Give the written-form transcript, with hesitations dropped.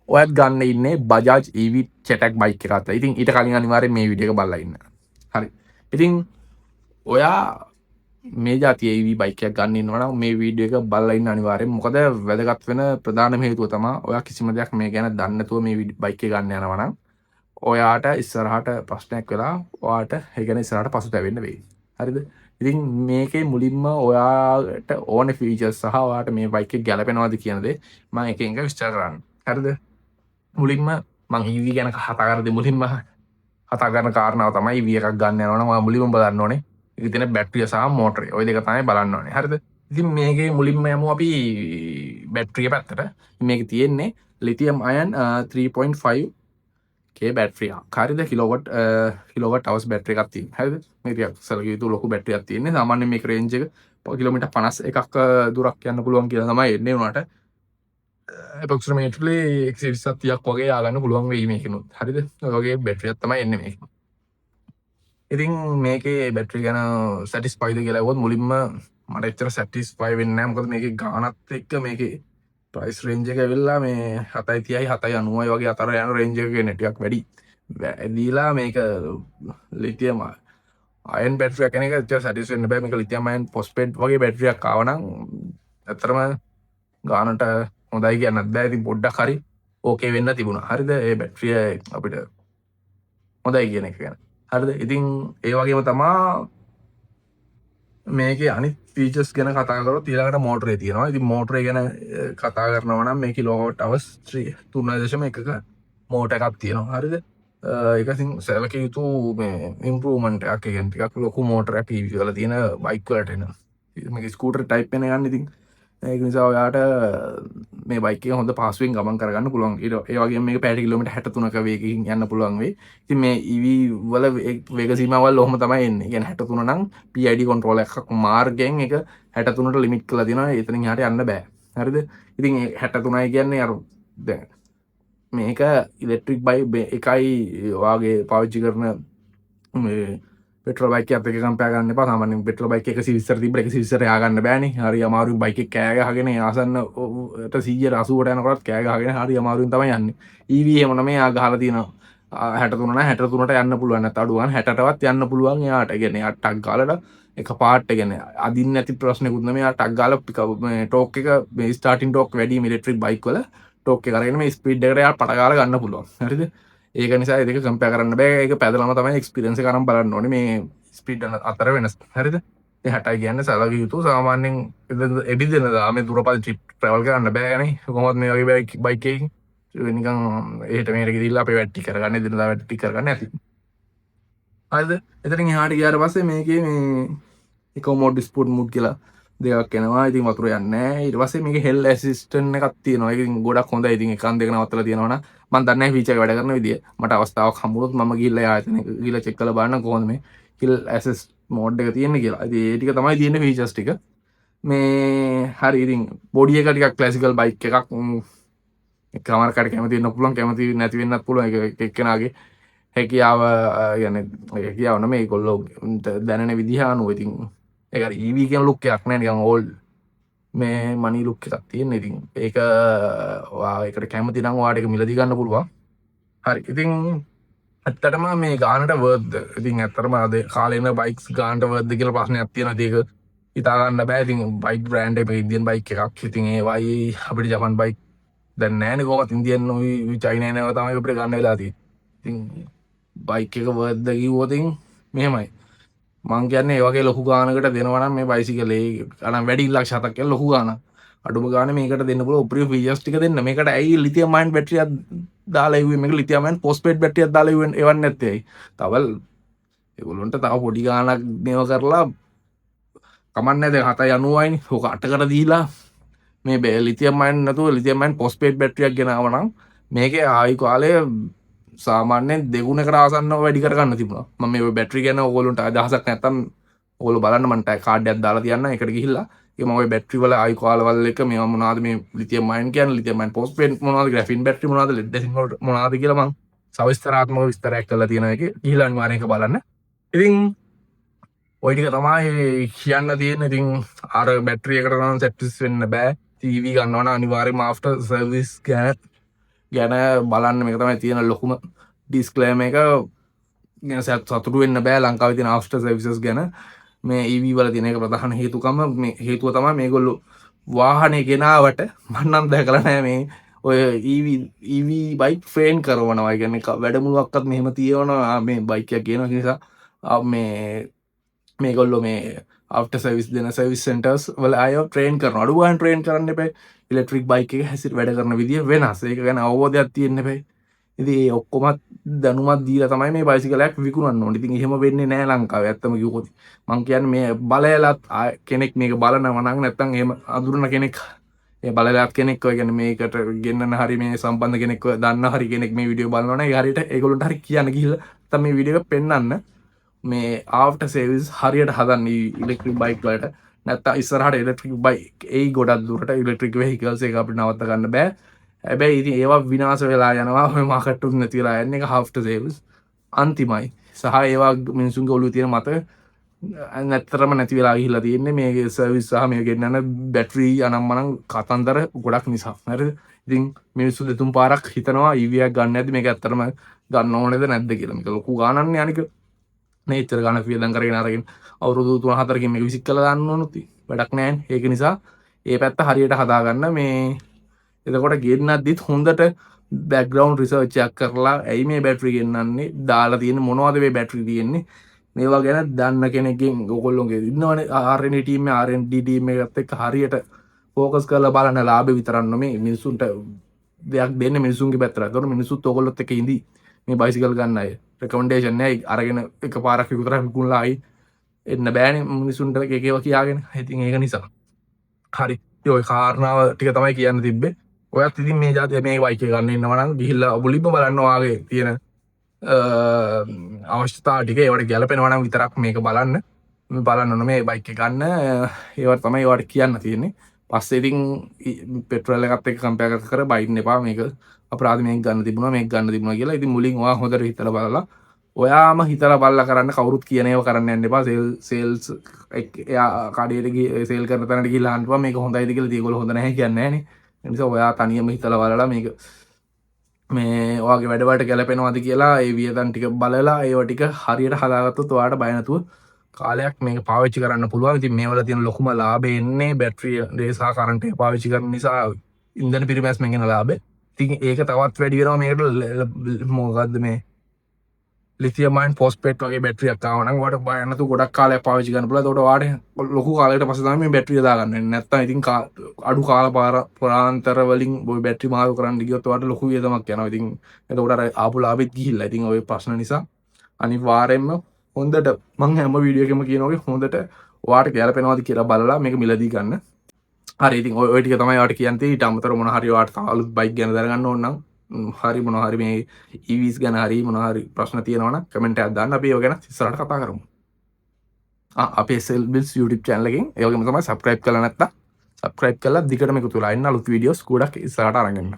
ඔයත් ගන්න ඉන්නේ බජාජ් EV චැටක් බයික් එකත්. ඉතින් ඊට කලින් අනිවාර්යෙන් මේ වීඩියෝ එක බලලා ඉන්න. හරි. ඉතින් ඔයා මේ જાතිය EV බයික් එකක් ගන්න ඉන්නවා නම් මේ වීඩියෝ එක බලලා ඉන්න අනිවාර්යෙන්. මොකද වැදගත් වෙන ප්‍රධානම හේතුව තමයි ඔයා කිසිම දෙයක් මේ ගැන දන්නේ නැතුව මේ බයික් එක ගන්න යනවා නම් ඔයාට ඉස්සරහට ප්‍රශ්නයක් වෙලා ඔයාට ඒ ගැන ඉස්සරහට පසුතැවෙන්න වෙයි. හරිද? ඉතින් මේකේ මුලින්ම ඔයාට ඕන ෆීචර්ස් සහ ඔයාට මේ බයික් එක ගැලපෙනවද කියන දේ මම එක එක විස්තර කරන්න. හරිද? මුලින්ම මං EV ගැන කතා කරද්දී මුලින්ම කතා කරන කාරණාව තමයි EV එකක් ගන්න යනවා නම් ඔයා මුලින්ම බලන්න ඕනේ ඒකේ තියෙන බැටරිය සහ මෝටරය. ওই දෙක තමයි බලන්න ඕනේ. හරිද? ඉතින් මේකේ මුලින්ම යමු අපි බැටරිය පැත්තට. මේකේ තියෙන්නේ ලිතියම් අයන් 3.5 K බැටරියක්. හරිද? කිලෝවට් අවර්ස් බැටරි එකක් තියෙනවා. හරිද? මේක ටිකක් සැලකිය යුතු ලොකු බැටරියක් තියෙන්නේ. සාමාන්‍යයෙන් මේක රේන්ජ් එක කිලෝමීටර් 51ක් දුරක් යන්න පුළුවන් කියලා තමයි එන්නේ උනාට approximately 120ක් වගේ ආගන්න පුළුවන් වෙයි මේකනොත්. හරිද? ඔය වගේ බැටරියක් තමයි එන්නේ මේක. ඉතින් මේකේ බැටරි ගැන සැටිස්ෆයිද කියලා ඇහුවොත් මුලින්ම මට එච්චර සැටිස්ෆයි වෙන්නේ නැහැ. මොකද මේකේ ගානත් එක්ක මේකේ ප්‍රයිස් රේන්ජ් එක ඇවිල්ලා මේ 730යි 790යි වගේ අතර යන රේන්ජ් එකක නේ ටිකක් වැඩි. වැඩිලා මේක ලිතියම් අයන් බැටරියක් කෙන එක එච්චර සැටිස්ෆයි වෙන්න බෑ. මේක ලිතියම් අයන් ෆොස්ෆේට් වගේ බැටරියක් ආවනම් ඇත්තටම ගානට හොඳයි කියන්නත් බෑ. ඉතින් පොඩ්ඩක් හරි ඕකේ වෙන්න තිබුණා. හරිද? ඒ බැටරිය අපිට හොඳයි කියන එක ගැන. හරිද? ඉතින් ඒ වගේම තමා මේකේ අනිත් ෆීචර්ස් ගැන කතා කරොත් ඊළඟට මෝටරේ තියෙනවා. ඉතින් මෝටරේ ගැන කතා කරනවා නම් මේ කිලෝවොට් අවර්ස් 3.1ක මෝටර් එකක් තියෙනවා. හරිද? ඒක ඉතින් සැලකිය යුතු මේ ඉම්ප්‍රූව්මන්ට් එකක්. ඒ කියන්නේ ටිකක් ලොකු මෝටරයක් EV වල තියෙන බයික් වලට එන. මේක ස්කූටර් ටයිප් එක ගන්න ඉතින් ඒක නිසා ඔයාට මේ බයික් එක හොඳ පාසුවෙන් ගමන් කරගන්න පුළුවන්. ඒ වගේම මේක පැයට කිලෝමීටර් 63ක වේගකින් යන්න පුළුවන් වෙයි. ඉතින් මේ EV වල වේග සීමාවල් ඔහොම තමයි එන්නේ. කියන්නේ 63 නම් PID කන්ට්‍රෝල් එකක් මාර්ගයෙන් ඒක 63ට ලිමිට් කරලා තියෙනවා. එතනින් එහාට යන්න බෑ. හරිද? ඉතින් 63යි කියන්නේ අර දැන් මේක ඉලෙක්ට්‍රික් බයික් එකයි වාගේ පාවිච්චි කරන මේ පෙට්‍රල් බයික් එකත් එක්ක කම්පෙයාර් කරන්න එපා. සාමාන්‍යයෙන් පෙට්‍රල් බයික් එක 120ට තිබ්බට 120ට යා ගන්න බෑනේ. හරි අමාරුයි බයික් එක කෑ ගහගෙන ආසන්නට 100ට 80ට යනකොටත් කෑ ගහගෙන හරි අමාරුවෙන් තමයි යන්නේ. EV එහෙම නෙමෙයි යා ගහලා තියෙනවා 63 නම් 63ට යන්න පුළුවන් නැත්නම් අඩු ගන්න 60ටවත් යන්න පුළුවන් එයාට. කියන්නේ එයා ටක් ගාලට එක පාර්ට් එක කියන්නේ අදින්න නැති ප්‍රශ්නකුත් නෙමෙයි. එයා ටක් ගාලා මේ ටෝක් එක මේ ස්ටාර්ටින් ටෝක් වැඩි ඉලෙක්ට්‍රික් බයික් වල ටෝක් එක අරගෙන මේ ස්පීඩ් එකට එයා පට ගාලා ගන්න පුළුවන්. හරිද? ඒක නිසා ඒ දෙක කම්පෙයාර් කරන්න බෑ. ඒක පැදලම තමයි එක්ස්පීරියන්ස් එක අරන් බලන්න ඕනේ මේ ස්පීඩ් අතර වෙනස. හරිද? ඒ 60යි කියන්නේ සැලකිය යුතු සාමාන්‍යයෙන් එදිනෙදා මේ දුරපත ට්‍රැවල් කරන්න බෑනේ. කොහොමද මේ වගේ බයික් එකකින් නිකන් එහෙට මෙහෙට ගිහිල්ලා අපේ වැඩ ටික කරගන්න එදිනෙදා වැඩ ටික කරගන්න ඇති. හරිද? එතනින් එහාට ගියාට පස්සේ මේකේ මේ ඉකෝ මෝඩ් ස්පෝර්ට් මෝඩ් කියලා දෙකක් එනවා. ඉතින් වතුර යන්නේ නැහැ. ඊට පස්සේ මේකේ හෙල් ඇසිස්ටන්ට් එකක් තියෙනවා. ඒක ඉතින් ගොඩක් හොඳයි. ඉතින් එකන් දෙක නවත්තලා තියෙනවා නම් මම දන්නේ නැහැ ෆීචර් එක වැඩ කරන විදිය. මට අවස්ථාවක් හම්බුනොත් මම ගිහිල්ලා ආයතන එක ගිහිල්ලා චෙක් කරලා බලන්න කොහොමද මේ හෙල් ඇසිස්ට් මෝඩ් එක තියෙන්නේ කියලා. ඉතින් ඒ ටික තමයි තියෙන ෆීචර්ස් ටික. මේ හරි ඉතින් බොඩි එක ටිකක් ක්ලාසිකල් බයික් එකක්. කමරකට කැමති වෙන්න පුළුවන් කැමති නැති වෙන්නත් පුළුවන්. ඒක එක්කෙනාගේ හැකියාව කියන්නේ හැකියාව නෙමෙයි ඒගොල්ලෝ දැනෙන විදිහ අනුව. ඉතින් ඒක හරි EV කියන ලුක් එකක් නෑ නිකන් ඕල්ඩ් මේ මනි ලුක් එකක් තියෙන. ඉතින් ඒක ඔයා ඒකට කැමති නම් ඔයාට ඒක මිලදී ගන්න පුළුවන්. හරි ඉතින් ඇත්තටම මේ ගානට වර්ත්ද? ඉතින් ඇත්තටම අද කාලේ එන බයික්ස් ගානට වර්ත්ද කියලා ප්‍රශ්නයක් තියෙනවා. ඒක හිතා ගන්න බෑ. ඉතින් බයික් බ්‍රෑන්ඩ් එක ඉන්දියන් බයික් එකක්. ඉතින් ඒවයි අපිට ජපන් බයික් දැන් නෑනේ කොහොමද ඉන්දියන් ඔයි චයිනා නේව තමයි අපිට ගන්න වෙලා තියෙන්නේ. ඉතින් බයික් එක වර්ත්ද කිව්වොත් මෙහෙමයි. මං කියන්නේ ඒ වගේ ලොකු ගානකට දෙනවා නම් මේ බයිසිකලේ අනම් වැඩි ලක්ෂ 7ක් කියලා ලොකු ගානක්. අඩුම ගානේ මේකට දෙන්න පුළුවන් උපරිම ෆීචර්ස් ටික දෙන්න. මේකට ඇයි ලිතියම් අයන් බැටරියක් දාලා ඉව්වේ? මේක ලිතියම් අයන් ෆොස්ෆේට් බැටරියක් දාලා එවන්නේ නැත්තේ ඇයි? තව ඒගොල්ලන්ට තව පොඩි ගානක් නේව කරලා කමන්නේ දැන් 790යිනේ. ඔක 8කට දීලා මේ ලිතියම් අයන් නැතුව ලිතියම් අයන් ෆොස්ෆේට් බැටරියක් ගෙනාවා නම් මේකේ ආයු කාලය සාමාන්‍යයෙන් දෙගුණකට ආසන්නව වැඩි කරගන්න තිබුණා. මම මේ බැටරි ගැන ඕගොල්ලන්ට අදහසක් නැත්තම් ඕගොල්ලෝ බලන්න මන්ට කාඩ් එකක් දාලා තියන්න. ඒකට ගිහිල්ලා ඒක මම ওই බැටරි වල ආයු කාලවල එක මේවා මොනවද මේ ලිතියම් අයන් කියන්නේ ලිතියම් අයන් ෆොස්ෆේට් මොනවද ග්‍රැෆින් බැටරි මොනවද ලෙඩ් ඇසිඩ් මොනවද කියලා මම සවිස්තරාත්මක විස්තරයක් කරලා තියෙනවා. ඒකේ ගිහිල්ලා අනිවාර්යෙන් ඒක බලන්න. ඉතින් ওই ටික තමයි කියන්න තියෙන්නේ. ඉතින් අර බැටරි එකට නම් සැටිස්ෆයි වෙන්න බෑ. TV ගන්නවා නම් අනිවාර්යයෙන්ම ආෆ්ටර් සර්විස් ගැන ගැන බලන්න මේක තමයි තියෙන ලොකුම ඩිස්ක්ලේම එක. සතුටු වෙන්න බෑ ලංකාවේ තියෙන ආෆ්ටර් සර්විසස් ගැන. මේ EV වල තියෙන එක ප්‍රධාන හේතුව තමයි මේගොල්ලෝ වාහනේ ගෙනාවට මම නම් දැකලා නැහැ මේ ඔය EV බයික් ට්‍රේන් කරනවා. ඒ කියන්නේ වැඩමුළුවක්වත් මෙහෙම තියවනවා මේ බයික් එක කියන නිසා මේගොල්ලෝ මේ ආෆ්ටර් සර්විස් දෙන සර්විස් සෙන්ටර්ස් වල අයව ට්‍රේන් කරනවා. අඩු ගානේ ට්‍රේන් කරන්න එපා. ඉලෙක්ට්‍රික් බයික් එක හැසිර වැඩ කරන විදිය වෙනස්. ඒක ගැන අවබෝධයක් තියෙන්න එපා. ඉතින් ඒ ඔක්කොමත් දැනුමක් දීලා තමයි මේ බයිසිකලයක් විකුණන්න ඕනේ. ඉතින් එහෙම වෙන්නේ නැහැ ලංකාවේ. ඇත්තම කිව්වොත් මං කියන්නේ මේ බලයලත් කෙනෙක් මේක බලනවා නම් නැත්තම් එහෙම අඳුරන කෙනෙක් ඒ බලයලත් කෙනෙක් ඔය කියන්නේ මේකට ගෙන්නන හරි මේ සම්බන්ධ කෙනෙක් දන්න හරි කෙනෙක් මේ වීඩියෝ බලනවා නම් ඒ හරියට ඒගොල්ලන්ට හරි කියන්න ගිහිල්ලා නැත්තම් මේ වීඩියෝ එක පෙන්නන්න මේ ආෆ්ටර් සර්විස් හරියට හදන්න ඉලෙක්ට්‍රික් බයික් වලට. නැත්තම් ඉස්සරහට ඉලෙක්ට්‍රික් බයික් ඒ ගොඩක් දුරට ඉලෙක්ට්‍රික් වෙහිකල්ස් එක අපිට නවත්ත ගන්න බෑ. හැබැයි ඉතින් ඒවා විනාශ වෙලා යනවා. ඔය මාකට් උත් නැති වෙලා යන්නේ. ඒක ආෆ්ටර් සර්විස් අන්තිමයි. සහ ඒවා මිනිසුන්ගේ ඔළුවේ තියෙන මත නැත්තරම නැති වෙලා ගිහිල්ලා තියෙන්නේ මේ සර්විස් සහ මේ ගෙන්නන බැටරි අනම්මනම් කතන්දර ගොඩක් නිසා. හරිද? ඉතින් මිනිස්සු දෙතුන් පාරක් හිතනවා EV එකක් ගන්න නැද්ද මේක ඇත්තටම ගන්න ඕනේද නැද්ද කියලා. මේක ලොකු ගානන්නේ අනික. නේච්චර ගානක් වියදම් කරගෙන අරගෙන අවුරුදු 3-4කින් මේක විසික් කරලා දාන්න ඕනොත් වැඩක් නැහැ. ඒක නිසා ඒ පැත්ත හරියට හදාගන්න මේ එතකොට ගෙන්නද්දිත් හොඳට බෑග්ග්‍රවුන්ඩ් රිසර්ච් එකක් කරලා ඇයි මේ බැටරි ගෙන්නන්නේ දාලා තියෙන මොනවද මේ බැටරි තියෙන්නේ මේවා ගැන දන්න කෙනෙක්ගෙන් ඔයගොල්ලෝගේ ඉන්නවනේ R&D ටීම් එක R&D ටීම් එකත් එක්ක හරියට ફોකස් කරලා බලන්න ලාභෙ විතරක් නෙමෙයි මිනිසුන්ට දෙයක් දෙන්න මිනිසුන්ගේ පැත්තට. ඒතකොට මිනිසුත් ඔයගොල්ලොත් එක්ක ඉඳි මේ බයිසිකල් ගන්න අය. රෙකමෙන්ඩේෂන් නෑ අරගෙන එකපාරක් විතරක් විකුණලා ආයි එන්න බෑනේ මිනිසුන්ට එක එකව කියාගෙන. ඉතින් ඒක නිසා හරි ඔය කාරණාව ටික තමයි කියන්න තිබ්බේ. ඔයත් ඉතින් මේ જાතිය මේ බයික් එක ගන්න ඉන්නවා නම් ගිහිල්ලා මුලින්ම බලන්න ඔයාගේ තියෙන අවශ්‍යතා ටික ඒවට ගැලපෙනවා නම් විතරක් මේක බලන්න ඕනේ මේ බයික් එක ගන්න. ඒවට තමයි ඔයාලට කියන්න තියෙන්නේ. පස්සේ ඉතින් පෙට්‍රල් එකත් එක්ක කම්පෙයාර් කර බයින් එපා මේක අපරාධ මේක ගන්න තිබුණා කියලා. ඉතින් මුලින් ඔයා හොඳට හිතලා බලලා ඔයාම හිතලා බලලා කරන්න. කවුරුත් කියන ඒවා කරන්න යන්න එපා. සේල්ස් එයා කඩේට ගිහ සේල් කරන තැනට ගිහලා අහන්න එපා මේක හොඳයිද කියලා. ඒගොල්ලෝ හොඳ නැහැ කියන්නේ නැහනේ. ඒ නිසා ඔයා තනියම හිතලා බලලා මේක මේ ඔයාගේ වැඩවලට ගැලපෙනවද කියලා ඒ වියදම් ටික බලලා ඒව ටික හරියට හදාගත්තොත් ඔයාට බය නැතුව කාලයක් මේක පාවිච්චි කරන්න පුළුවන්. ඉතින් මේවල තියෙන ලොකුම ලාභය එන්නේ බැටරිය සහ කරන්ට් එක පාවිච්චි කරන නිසා ඉන්ධන පිරිමැස්මෙන් එන ලාභය. ඉතින් ඒක තවත් වැඩි වෙනවා මේකට මොකද්ද මේ ලිතියම් අයන් ෆොස්ෆේට් වගේ බැටරියක් ආව නම් ඔයාලට බය නැතුව ගොඩක් කාලයක් පාවිච්චි කරන්න පුළුවන්. ඒකට ඔයාලට ලොකු කාලයකට පස්සේ තමයි මේ බැටරිය දාගන්න වෙන්නේ. නැත්තම් ඉතින් අඩු කාල පාරාන්තර වලින් ওই බැටරි මාරු කරන්න ගියොත් ඔයාලට ලොකු වියදමක් යනවා. ඉතින් එතකොට අර ආපු ලාභෙත් ගිහිල්ලා. ඉතින් ওই ප්‍රශ්න නිසා අනිවාර්යෙන්ම හොඳට මම හැම වීඩියෝ එකම කියනවා හොඳට ඔයාලට ගැලපෙනවද කියලා බලලා මේක මිලදී ගන්න. හරි ඉතින් ඔය ටික තමයි ඔයාලට කියන්න තියෙන්නේ. ඊට අමතරව මොන හරි ඔයාලට අලුත් බයික් ගැන දැනගන්න ඕන නම් හරි මොනවා හරි මේ EVs ගැන හරි මොනවා හරි ප්‍රශ්න තියෙනවා නම් කමෙන්ට් එකක් දාන්න. අපි ඒව ගැන ඉස්සරහට කතා කරමු. අපේ SL Builds YouTube channel එකෙන් ඒ වගේම තමයි subscribe කරලා නැත්තම් subscribe කරලා දිගටම එකතු වෙලා ඉන්න අලුත් වීඩියෝස් ගොඩක් ඉස්සරහට අරන් එන්න.